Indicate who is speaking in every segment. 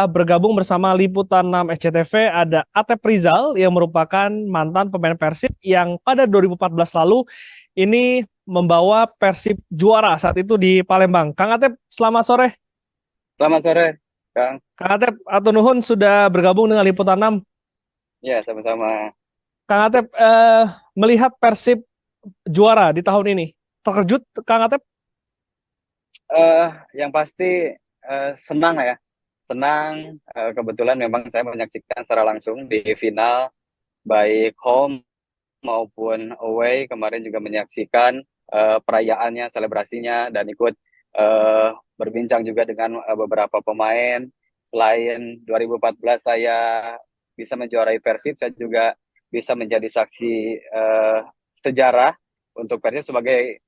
Speaker 1: Bergabung bersama Liputan 6 SCTV ada Atep Rizal yang merupakan mantan pemain Persib yang pada 2014 lalu ini membawa Persib juara saat itu di Palembang. Kang Atep, selamat sore.
Speaker 2: Selamat sore, Kang.
Speaker 1: Kang Atep, atur nuhun sudah bergabung dengan Liputan 6.
Speaker 2: Ya, sama-sama.
Speaker 1: Kang Atep, melihat Persib juara di tahun ini, terkejut Kang Atep?
Speaker 2: Eh, yang pasti senang ya. Senang, kebetulan memang saya menyaksikan secara langsung di final, baik home maupun away. Kemarin juga menyaksikan perayaannya, selebrasinya, dan ikut eh, berbincang juga dengan beberapa pemain. Selain 2014 saya bisa menjuarai Persib, saya juga bisa menjadi saksi sejarah untuk Persib sebagai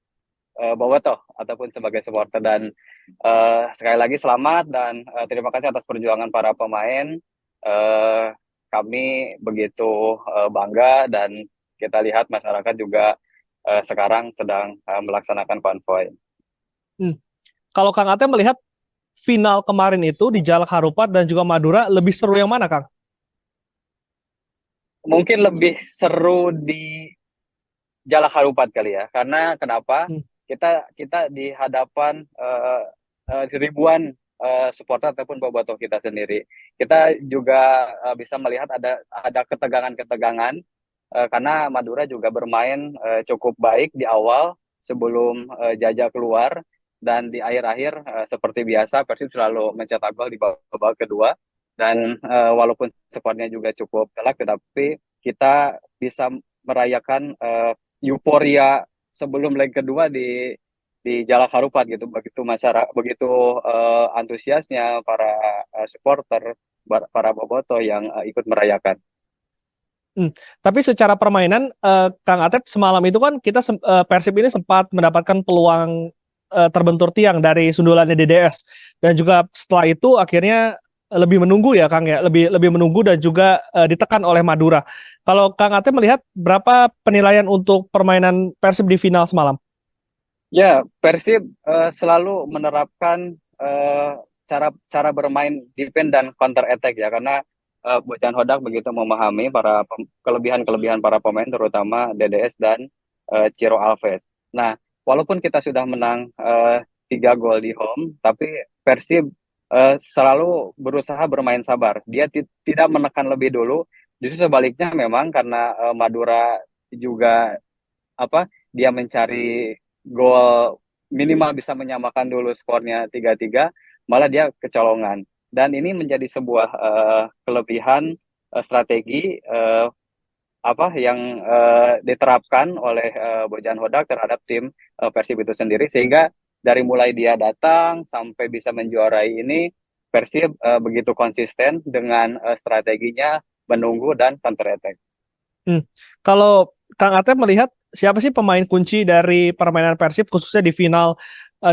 Speaker 2: bobotoh ataupun sebagai supporter. Dan sekali lagi selamat dan terima kasih atas perjuangan para pemain. Uh, Kami begitu bangga dan kita lihat masyarakat juga sekarang sedang melaksanakan konvoy.
Speaker 1: Hmm. Kalau Kang Atep melihat final kemarin itu di Jalak Harupat dan juga Madura, lebih seru yang mana, Kang?
Speaker 2: Mungkin lebih seru di Jalak Harupat kali ya, karena kenapa?
Speaker 1: Hmm.
Speaker 2: Kita di hadapan ribuan supporter ataupun bobotoh kita sendiri. Kita juga bisa melihat ada ketegangan-ketegangan karena Madura juga bermain cukup baik di awal sebelum Jajah keluar, dan di akhir-akhir seperti biasa Persib selalu mencetak gol di babak kedua, dan walaupun skornya juga cukup telak, tetapi kita bisa merayakan euforia sebelum leg kedua di Jalak Harupat gitu. Begitu masyarakat, begitu antusiasnya para supporter, para bobotoh yang ikut merayakan.
Speaker 1: Tapi secara permainan, Kang Atep, semalam itu kan kita Persib ini sempat mendapatkan peluang terbentur tiang dari sundulannya DDS, dan juga setelah itu akhirnya lebih menunggu ya Kang ya, lebih lebih menunggu dan juga ditekan oleh Madura. Kalau Kang Atep melihat berapa penilaian untuk permainan Persib di final semalam?
Speaker 2: Ya, Persib selalu menerapkan cara cara bermain defense dan counter attack ya, karena Bojan Hodak begitu memahami kelebihan-kelebihan para pemain, terutama DDS dan Ciro Alves. Nah, walaupun kita sudah menang 3 gol di home, tapi Persib selalu berusaha bermain sabar. Dia tidak menekan lebih dulu. Justru sebaliknya, memang karena Madura juga dia mencari gol minimal bisa menyamakan dulu skornya 3-3, malah dia kecolongan. Dan ini menjadi sebuah kelebihan strategi yang diterapkan oleh Bojan Hodak terhadap tim Persib itu sendiri, sehingga dari mulai dia datang sampai bisa menjuarai ini, Persib begitu konsisten dengan strateginya menunggu dan counter attack.
Speaker 1: Hmm. Kalau Kang Atep melihat siapa sih pemain kunci dari permainan Persib khususnya di final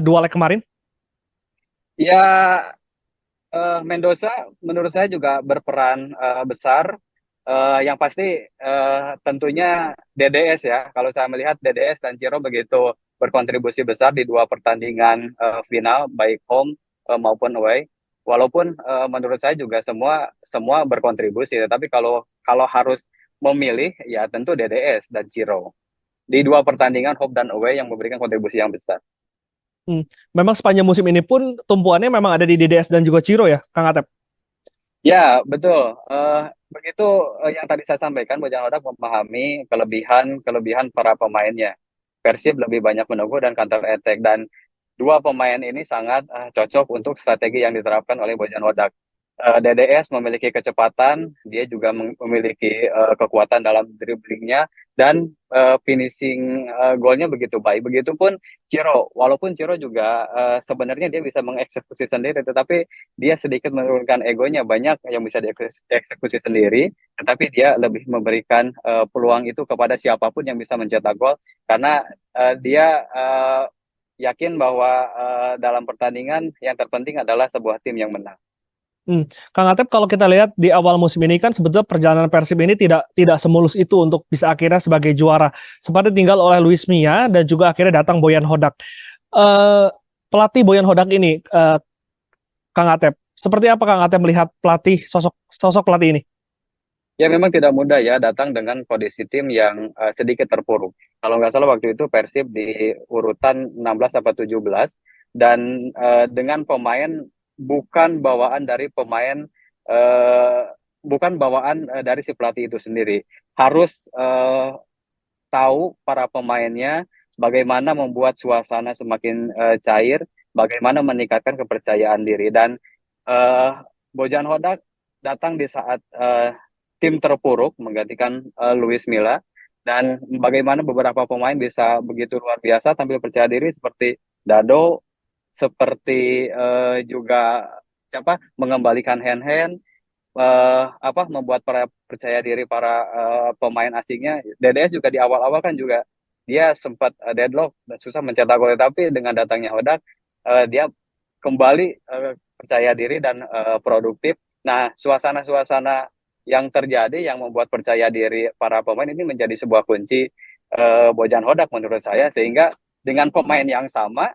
Speaker 1: dua leg kemarin?
Speaker 2: Ya, Mendoza menurut saya juga berperan besar. Yang pasti tentunya DDS ya. Kalau saya melihat DDS dan Ciro begitu berkontribusi besar di dua pertandingan final, baik home maupun away. Walaupun menurut saya juga semua semua berkontribusi, tetapi kalau kalau harus memilih, ya tentu DDS dan Ciro di dua pertandingan home dan away yang memberikan kontribusi yang besar.
Speaker 1: Hmm. Memang sepanjang musim ini pun tumpuannya memang ada di DDS dan juga Ciro ya, Kang Atep.
Speaker 2: Ya, betul. Begitu yang tadi saya sampaikan, Bojang Hodak memahami kelebihan-kelebihan para pemainnya. Persib lebih banyak menunggu dan counter attack, dan dua pemain ini sangat cocok untuk strategi yang diterapkan oleh Bojan Hodak. DDS memiliki kecepatan, dia juga memiliki kekuatan dalam dribblingnya, dan finishing golnya begitu baik. Begitupun Ciro, walaupun Ciro juga sebenarnya dia bisa mengeksekusi sendiri, tetapi dia sedikit menurunkan egonya. Banyak yang bisa dieksekusi sendiri, tetapi dia lebih memberikan peluang itu kepada siapapun yang bisa mencetak gol, karena dia yakin bahwa dalam pertandingan yang terpenting adalah sebuah tim yang menang.
Speaker 1: Kang Atep, kalau kita lihat di awal musim ini kan sebetulnya perjalanan Persib ini tidak semulus itu untuk bisa akhirnya sebagai juara. Sempat ditinggal oleh Luis Mia dan juga akhirnya datang Boyan Hodak. Eh, Pelatih Boyan Hodak ini, Kang Atep, Seperti apa Kang Atep melihat sosok pelatih ini?
Speaker 2: Ya memang tidak mudah ya datang dengan kondisi tim yang sedikit terpuruk. Kalau nggak salah waktu itu Persib di urutan 16 atau 17 dan dengan pemain bukan bawaan dari pemain eh, bukan bawaan dari si pelatih itu sendiri. Harus tahu para pemainnya bagaimana membuat suasana semakin cair, bagaimana meningkatkan kepercayaan diri dan eh, Bojan Hodak datang di saat tim terpuruk menggantikan Luis Milla dan bagaimana beberapa pemain bisa begitu luar biasa tampil percaya diri seperti Dado, seperti juga siapa mengembalikan hand-hand membuat para percaya diri para pemain asingnya. DDS juga di awal-awal kan juga dia sempat deadlock dan susah mencetak gol, tapi dengan datangnya Hodak dia kembali percaya diri dan produktif. Nah, suasana-suasana yang terjadi yang membuat percaya diri para pemain ini menjadi sebuah kunci Bojan Hodak menurut saya, sehingga dengan pemain yang sama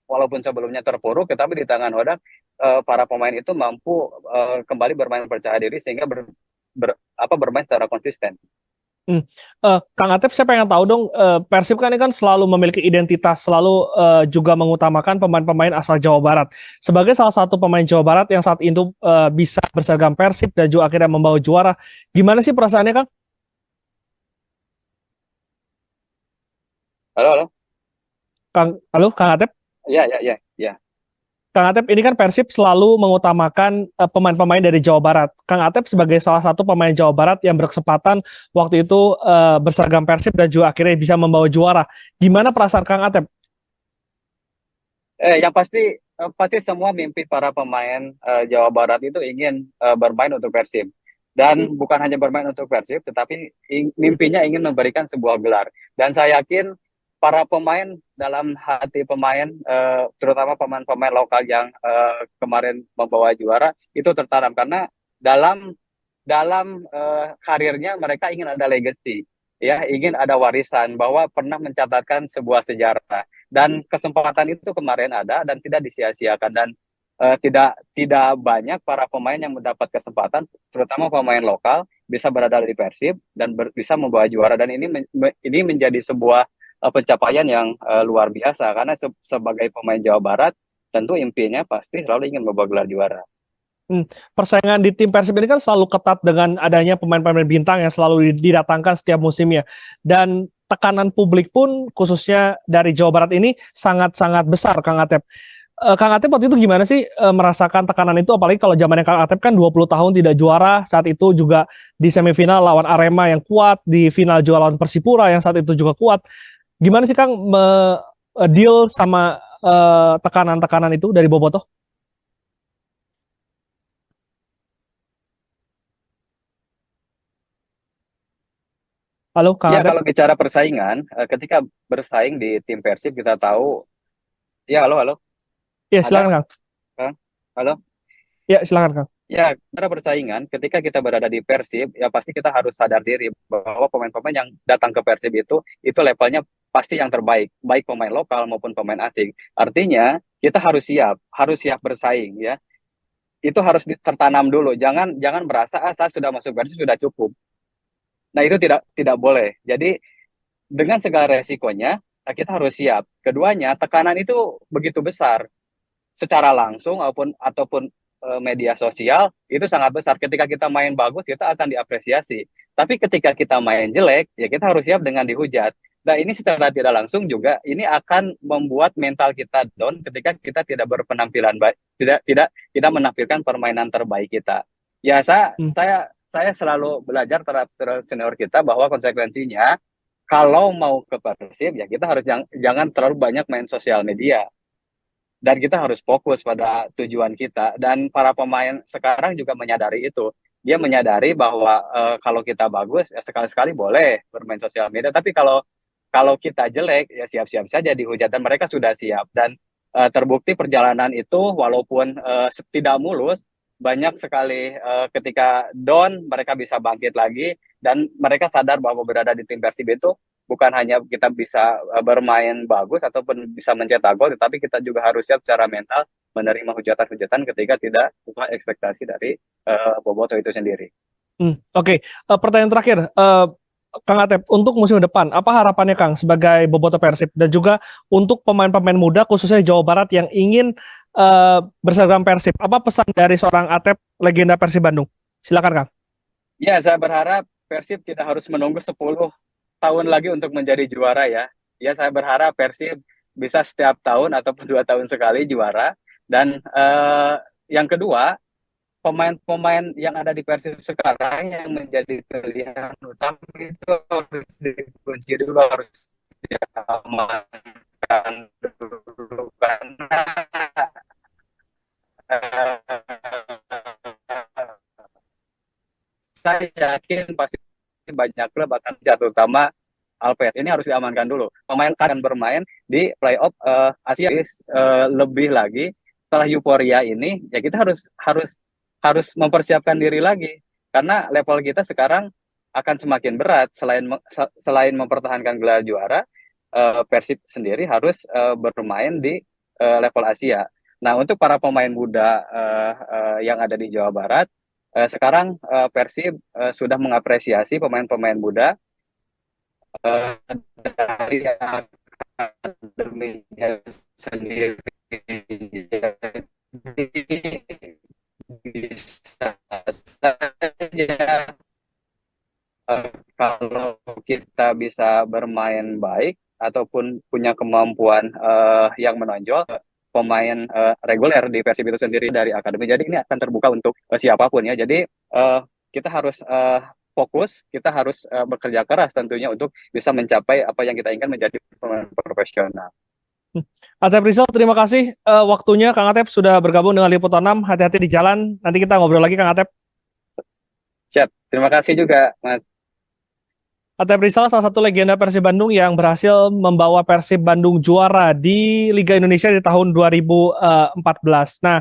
Speaker 2: walaupun sebelumnya terpuruk, tetapi di tangan Hodak para pemain itu mampu kembali bermain percaya diri sehingga bermain secara konsisten.
Speaker 1: Hmm. Kang Atep, saya pengen tahu dong, Persib kan ini kan selalu memiliki identitas, selalu juga mengutamakan pemain-pemain asal Jawa Barat. Sebagai salah satu pemain Jawa Barat yang saat itu bisa berseragam Persib dan juga akhirnya membawa juara, gimana sih perasaannya, Kang?
Speaker 2: Halo, halo.
Speaker 1: Halo, Kang Atep?
Speaker 2: Ya, ya, ya, ya.
Speaker 1: Kang Atep, ini kan Persib selalu mengutamakan pemain-pemain dari Jawa Barat. Kang Atep sebagai salah satu pemain Jawa Barat yang berkesempatan waktu itu berseragam Persib dan juga akhirnya bisa membawa juara. Gimana perasaan Kang Atep?
Speaker 2: Yang pasti semua mimpi para pemain Jawa Barat itu ingin bermain untuk Persib. Dan bukan hanya bermain untuk Persib, tetapi mimpinya ingin memberikan sebuah gelar. Dan saya yakin para pemain dalam hati pemain, terutama pemain-pemain lokal yang kemarin membawa juara, itu tertanam karena dalam dalam karirnya mereka ingin ada legacy, ya, ingin ada warisan bahwa pernah mencatatkan sebuah sejarah dan kesempatan itu kemarin ada dan tidak disia-siakan dan tidak banyak para pemain yang mendapat kesempatan, terutama pemain lokal bisa berada di Persib dan bisa membawa juara dan ini menjadi sebuah pencapaian yang luar biasa karena sebagai pemain Jawa Barat tentu impiannya pasti selalu ingin membawa gelar juara.
Speaker 1: Persaingan di tim Persib ini kan selalu ketat dengan adanya pemain-pemain bintang yang selalu didatangkan setiap musimnya. Dan tekanan publik pun khususnya dari Jawa Barat ini sangat-sangat besar, Kang Atep. Kang Atep waktu itu gimana sih merasakan tekanan itu? Apalagi kalau zamannya Kang Atep kan 20 tahun tidak juara, saat itu juga di semifinal lawan Arema yang kuat, di final juga lawan Persipura yang saat itu juga kuat. Gimana sih Kang deal sama tekanan-tekanan itu dari Bobotoh? Halo, Kang
Speaker 2: Ya,
Speaker 1: Atep?
Speaker 2: kalau bicara persaingan, ketika bersaing di tim Persib kita tahu, ya halo halo,
Speaker 1: Ya,
Speaker 2: ada
Speaker 1: silakan Kang.
Speaker 2: Kang? Halo?
Speaker 1: Ya, silakan Kang.
Speaker 2: Ya, cara persaingan ketika kita berada di Persib, ya pasti kita harus sadar diri bahwa pemain-pemain yang datang ke Persib itu levelnya pasti yang terbaik, baik pemain lokal maupun pemain asing. Artinya, kita harus siap bersaing ya. Itu harus tertanam dulu. Jangan jangan merasa saya sudah masuk Persib sudah cukup. Nah, itu tidak tidak boleh. Jadi dengan segala resikonya, kita harus siap. Keduanya, tekanan itu begitu besar secara langsung ataupun media sosial itu sangat besar. Ketika kita main bagus, kita akan diapresiasi. Tapi ketika kita main jelek, ya kita harus siap dengan dihujat. Nah, ini secara tidak langsung juga ini akan membuat mental kita down ketika kita tidak berpenampilan baik, tidak menampilkan permainan terbaik kita. Ya,
Speaker 1: Hmm.
Speaker 2: saya selalu belajar terhadap senior kita bahwa konsekuensinya kalau mau ke Persib ya kita harus jangan terlalu banyak main sosial media dan kita harus fokus pada tujuan kita dan para pemain sekarang juga menyadari itu. Dia menyadari bahwa kalau kita bagus ya sekali-sekali boleh bermain sosial media, tapi kalau kalau kita jelek ya siap-siap saja dihujat dan mereka sudah siap dan terbukti perjalanan itu walaupun tidak mulus, banyak sekali ketika down mereka bisa bangkit lagi dan mereka sadar bahwa berada di tim Persib itu bukan hanya kita bisa bermain bagus ataupun bisa mencetak gol, tetapi kita juga harus siap secara mental menerima hujatan-hujatan ketika tidak sesuai ekspektasi dari Boboto itu sendiri.
Speaker 1: Oke. Pertanyaan terakhir, Kang Atep, untuk musim depan, apa harapannya Kang sebagai bobotoh Persib dan juga untuk pemain-pemain muda khususnya Jawa Barat yang ingin berseragam Persib? Apa pesan dari seorang Atep legenda Persib Bandung? Silakan Kang.
Speaker 2: Ya, saya berharap Persib tidak harus menunggu 10 tahun lagi untuk menjadi juara ya. Ya, saya berharap Persib bisa setiap tahun ataupun 2 tahun sekali juara. Dan yang kedua, pemain-pemain yang ada di Persib sekarang yang menjadi pilihan utama itu harus dikunci dulu, harus diamankan dulu karena saya yakin pasti banyak klub akan jatuh, terutama Alves. Ini harus diamankan dulu. Pemain akan bermain di playoff Asia lebih lagi setelah euforia ini. Ya kita harus mempersiapkan diri lagi karena level kita sekarang akan semakin berat. Selain mempertahankan gelar juara, Persib sendiri harus bermain di level Asia. Nah, untuk para pemain muda yang ada di Jawa Barat, sekarang Persib sudah mengapresiasi pemain-pemain muda dari akademinya sendiri. Jadi bisa saja kalau kita bisa bermain baik ataupun punya kemampuan yang menonjol, pemain reguler di Persib itu sendiri dari akademi. Jadi ini akan terbuka untuk siapapun ya. Jadi kita harus fokus, kita harus bekerja keras tentunya untuk bisa mencapai apa yang kita inginkan menjadi pemain profesional.
Speaker 1: Atep Rizal, terima kasih waktunya Kang Atep sudah bergabung dengan Liputan 6. Hati-hati di jalan. Nanti kita ngobrol lagi Kang Atep.
Speaker 2: Siap, terima kasih juga Mas.
Speaker 1: Atep Rizal salah satu legenda Persib Bandung yang berhasil membawa Persib Bandung juara di Liga Indonesia di tahun 2014. Nah,